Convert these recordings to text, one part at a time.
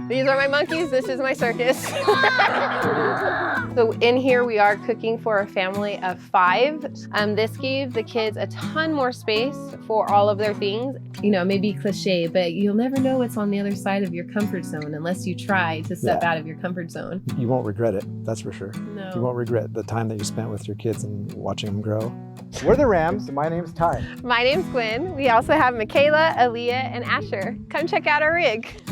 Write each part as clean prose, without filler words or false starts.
These are my monkeys, this is my circus. So in here we are cooking for a family of 5. This gave the kids a ton more space for all of their things. You know, maybe cliche, but you'll never know what's on the other side of your comfort zone unless you try to step out of your comfort zone. You won't regret it, that's for sure. No. You won't regret the time that you spent with your kids and watching them grow. We're the Rams, and my name's Ty. My name's Gwyn. We also have Michaela, Aaliyah, and Asher. Come check out our rig.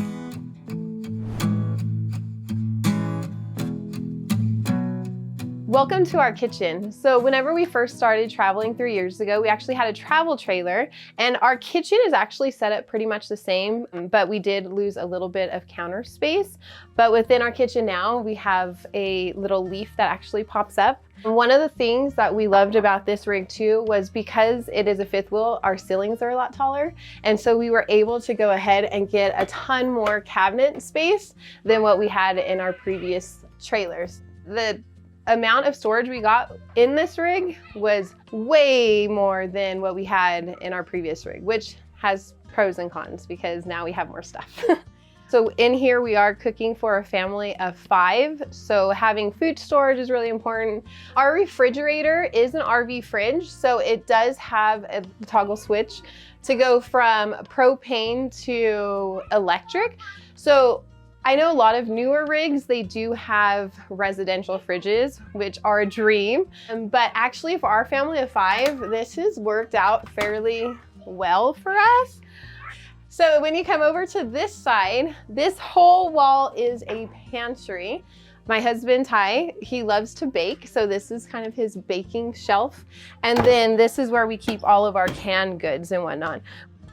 Welcome to our kitchen. So whenever we first started traveling 3 years ago, we actually had a travel trailer, and our kitchen is actually set up pretty much the same, but we did lose a little bit of counter space. But within our kitchen now, we have a little leaf that actually pops up. One of the things that we loved about this rig too was because it is a 5th wheel, our ceilings are a lot taller. And so we were able to go ahead and get a ton more cabinet space than what we had in our previous trailers. The amount of storage we got in this rig was way more than what we had in our previous rig, which has pros and cons because now we have more stuff. So in here we are cooking for a family of 5. So having food storage is really important. Our refrigerator is an RV fridge, so it does have a toggle switch to go from propane to electric. So I know a lot of newer rigs, they do have residential fridges, which are a dream. But actually for our family of 5, this has worked out fairly well for us. So when you come over to this side, this whole wall is a pantry. My husband, Ty, he loves to bake, so this is kind of his baking shelf. And then this is where we keep all of our canned goods and whatnot.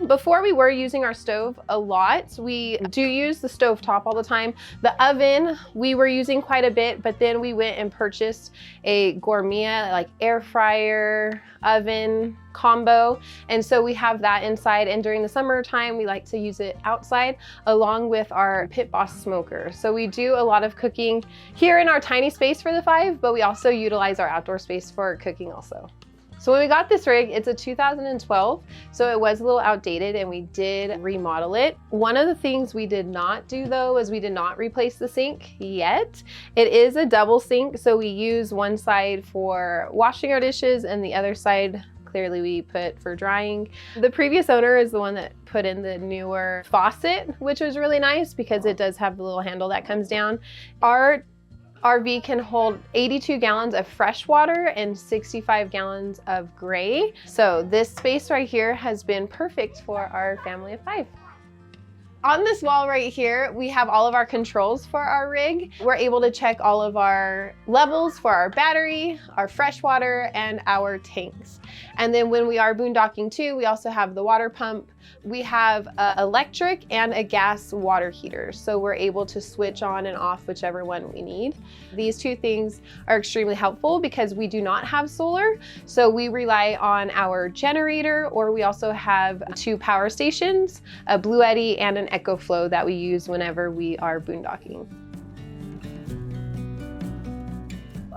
Before we were using our stove a lot. We do use the stove top all the time. The oven, we were using quite a bit, but then we went and purchased a gourmet, like air fryer, oven combo. And so we have that inside. And during the summertime, we like to use it outside along with our Pit Boss smoker. So we do a lot of cooking here in our tiny space for the 5, but we also utilize our outdoor space for cooking also. So when we got this rig, it's a 2012, so it was a little outdated and we did remodel it. One of the things we did not do though is we did not replace the sink yet. It is a double sink, so we use one side for washing our dishes and the other side clearly we put for drying. The previous owner is the one that put in the newer faucet, which was really nice because it does have the little handle that comes down. Our RV can hold 82 gallons of fresh water and 65 gallons of gray. So this space right here has been perfect for our family of 5. On this wall right here, we have all of our controls for our rig. We're able to check all of our levels for our battery, our fresh water, and our tanks. And then when we are boondocking too, we also have the water pump. We have electric and a gas water heater. So we're able to switch on and off whichever one we need. These 2 things are extremely helpful because we do not have solar. So we rely on our generator, or we also have 2 power stations, a Blue Eddy and an EcoFlow that we use whenever we are boondocking.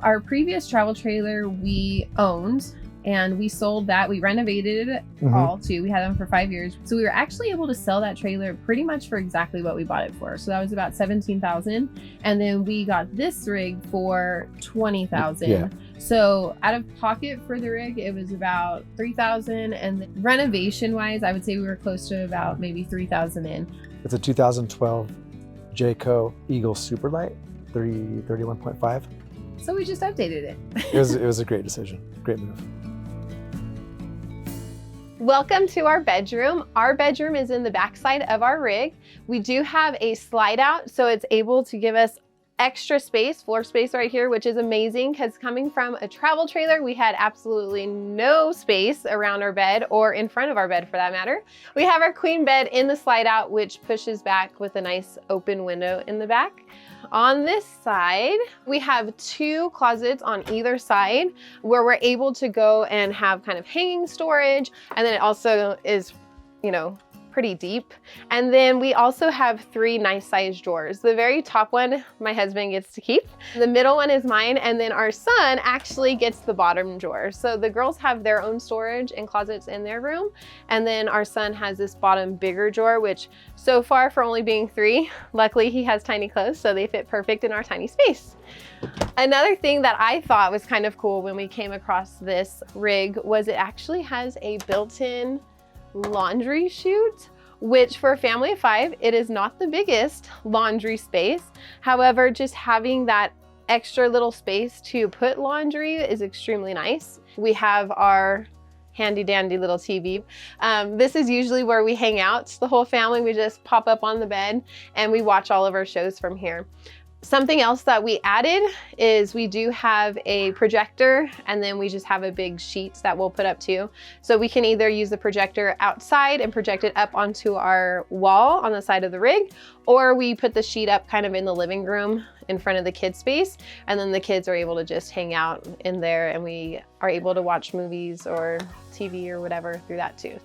Our previous travel trailer we owned, and we sold that. We renovated it all too. We had them for 5 years. So we were actually able to sell that trailer pretty much for exactly what we bought it for. So that was about $17,000. And then we got this rig for $20,000. Yeah. So out of pocket for the rig, it was about $3,000. And then renovation wise, I would say we were close to about maybe $3,000 in. It's a 2012 Jayco Eagle Superlight, 31.5. So we just updated it. It was a great decision, great move. Welcome to our bedroom. Our bedroom is in the backside of our rig. We do have a slide out, so it's able to give us extra space, floor space right here, which is amazing because coming from a travel trailer, we had absolutely no space around our bed or in front of our bed for that matter. We have our queen bed in the slide out, which pushes back with a nice open window in the back. On this side, we have 2 closets on either side where we're able to go and have kind of hanging storage. And then it also is, you know, pretty deep. And then we also have 3 nice sized drawers. The very top one, my husband gets to keep. The middle one is mine, and then our son actually gets the bottom drawer. So the girls have their own storage and closets in their room. And then our son has this bottom bigger drawer, which so far for only being 3, luckily he has tiny clothes, so they fit perfect in our tiny space. Another thing that I thought was kind of cool when we came across this rig was it actually has a built-in laundry chute, which for a family of 5, it is not the biggest laundry space. However, just having that extra little space to put laundry is extremely nice. We have our handy dandy little TV. This is usually where we hang out, the whole family. We just pop up on the bed and we watch all of our shows from here. Something else that we added is we do have a projector, and then we just have a big sheet that we'll put up too. So we can either use the projector outside and project it up onto our wall on the side of the rig, or we put the sheet up kind of in the living room in front of the kids' space, and then the kids are able to just hang out in there, and we are able to watch movies or TV or whatever through that too.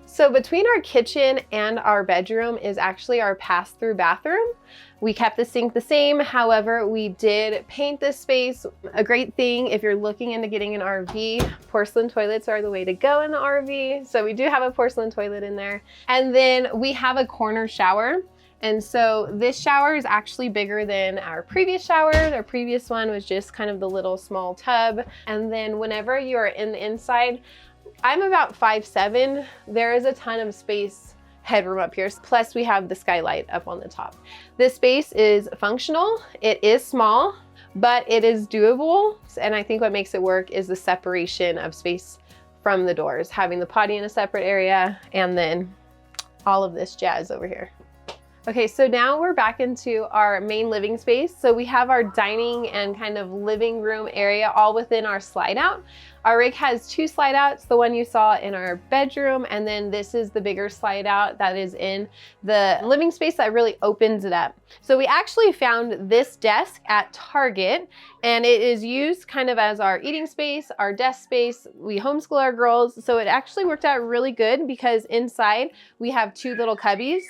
So between our kitchen and our bedroom is actually our pass-through bathroom. We kept the sink the same, however, we did paint this space. A great thing if you're looking into getting an RV, porcelain toilets are the way to go in the RV. So we do have a porcelain toilet in there. And then we have a corner shower. And so this shower is actually bigger than our previous shower. Our previous one was just kind of the little small tub. And then whenever you're in the inside, I'm about 5'7". There is a ton of space headroom up here. Plus we have the skylight up on the top. This space is functional. It is small, but it is doable. And I think what makes it work is the separation of space from the doors, having the potty in a separate area and then all of this jazz over here. Okay, so now we're back into our main living space. So we have our dining and kind of living room area all within our slide out. Our rig has 2 slide outs, the one you saw in our bedroom, and then this is the bigger slide out that is in the living space that really opens it up. So we actually found this desk at Target, and it is used kind of as our eating space, our desk space. We homeschool our girls, so it actually worked out really good because inside we have 2 little cubbies.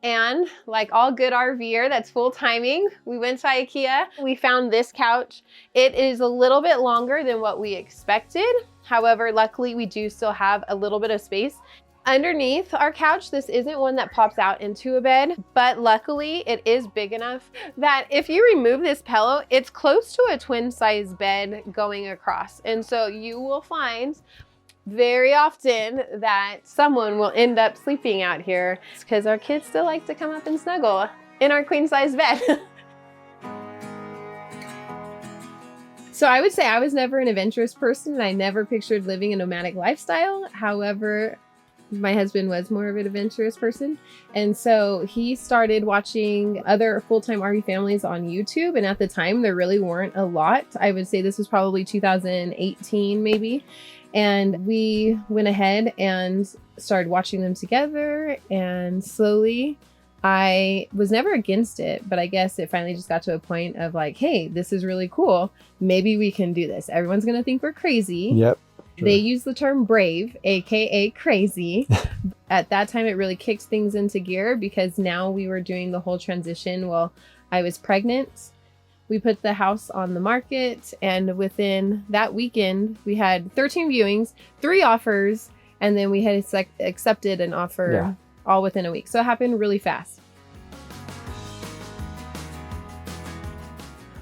And like all good RVer that's full timing, we went to IKEA. We found this couch. It is a little bit longer than what we expected. However, luckily we do still have a little bit of space. Underneath our couch, this isn't one that pops out into a bed, but luckily it is big enough that if you remove this pillow, it's close to a twin size bed going across. And so you will find very often that someone will end up sleeping out here because our kids still like to come up and snuggle in our queen size bed. So I would say I was never an adventurous person and I never pictured living a nomadic lifestyle. However, my husband was more of an adventurous person. And so he started watching other full-time RV families on YouTube. And at the time, there really weren't a lot. I would say this was probably 2018, maybe. And we went ahead and started watching them together, and slowly I was never against it, but I guess it finally just got to a point of like, hey, this is really cool. Maybe we can do this. Everyone's going to think we're crazy. Yep. Sure. They use the term brave, AKA crazy. At that time, it really kicked things into gear because now we were doing the whole transition. Well, I was pregnant. We put the house on the market, and within that weekend, we had 13 viewings, 3 offers, and then we had accepted an offer all within a week. So it happened really fast.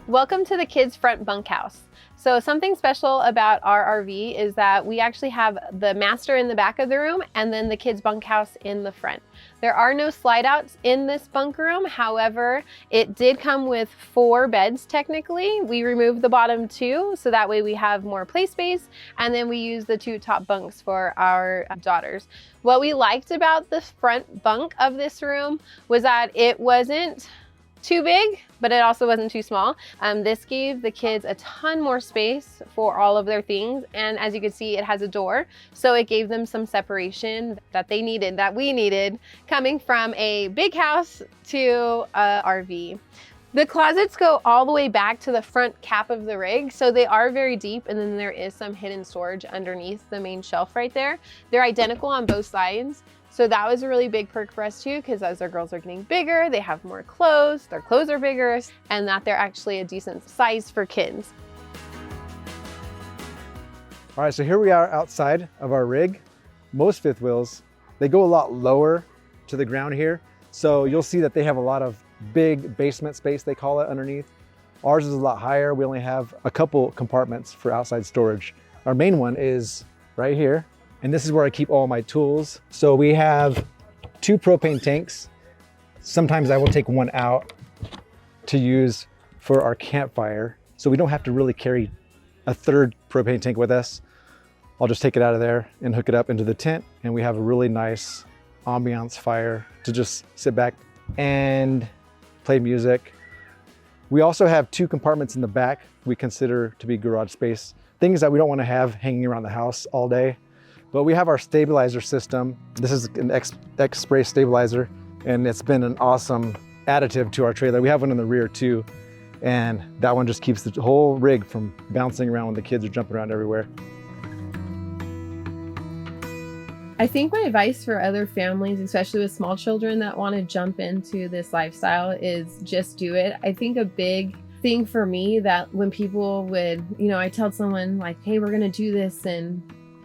Welcome to the kids' front bunkhouse. So something special about our RV is that we actually have the master in the back of the room and then the kids' bunkhouse in the front. There are no slide outs in this bunk room. However, it did come with 4 beds technically. We removed the bottom 2, so that way we have more play space. And then we use the 2 top bunks for our daughters. What we liked about the front bunk of this room was that it wasn't too big, but it also wasn't too small. This gave the kids a ton more space for all of their things. And as you can see, it has a door. So it gave them some separation that they needed, that we needed, coming from a big house to a RV. The closets go all the way back to the front cap of the rig, so they are very deep, and then there is some hidden storage underneath the main shelf right there. They're identical on both sides, so that was a really big perk for us too, because as our girls are getting bigger, they have more clothes, their clothes are bigger, and that they're actually a decent size for kids. All right, so here we are outside of our rig. Most fifth wheels, they go a lot lower to the ground here, so you'll see that they have a lot of big basement space, they call it, underneath. Ours is a lot higher. We only have a couple compartments for outside storage. Our main one is right here, and this is where I keep all my tools. So we have 2 propane tanks. Sometimes I will take one out to use for our campfire, so we don't have to really carry a 3rd propane tank with us. I'll just take it out of there and hook it up into the tent, and we have a really nice ambiance fire to just sit back and play music. We also have 2 compartments in the back we consider to be garage space, things that we don't want to have hanging around the house all day. But we have our stabilizer system. This is an X-spray stabilizer, and it's been an awesome additive to our trailer. We have one in the rear too, and that one just keeps the whole rig from bouncing around when the kids are jumping around everywhere. I think my advice for other families, especially with small children that want to jump into this lifestyle, is just do it. I think a big thing for me that when people would, I tell someone like, hey, we're going to do this, and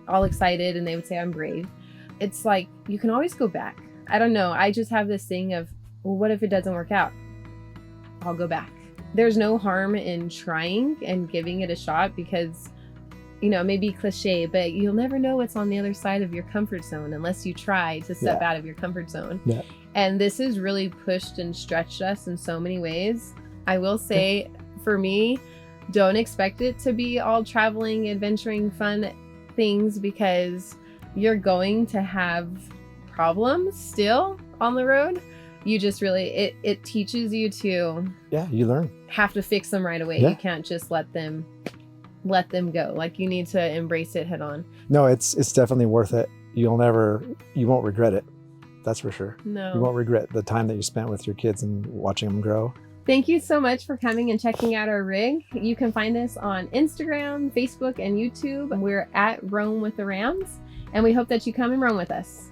all excited, and they would say, I'm brave. It's like, you can always go back. I don't know. I just have this thing of, well, what if it doesn't work out? I'll go back. There's no harm in trying and giving it a shot, because it may be cliche, but you'll never know what's on the other side of your comfort zone unless you try to step out of your comfort zone. Yeah. And this has really pushed and stretched us in so many ways. I will say, for me, don't expect it to be all traveling, adventuring, fun things, because you're going to have problems still on the road. You just really, it teaches you to, you learn. Have to fix them right away. You can't just let them go. Like, you need to embrace it head on. No, it's definitely worth it. You won't regret it. That's for sure. No. You won't regret the time that you spent with your kids and watching them grow. Thank you so much for coming and checking out our rig. You can find us on Instagram, Facebook, and YouTube. We're at Roam with the Rams, and we hope that you come and roam with us.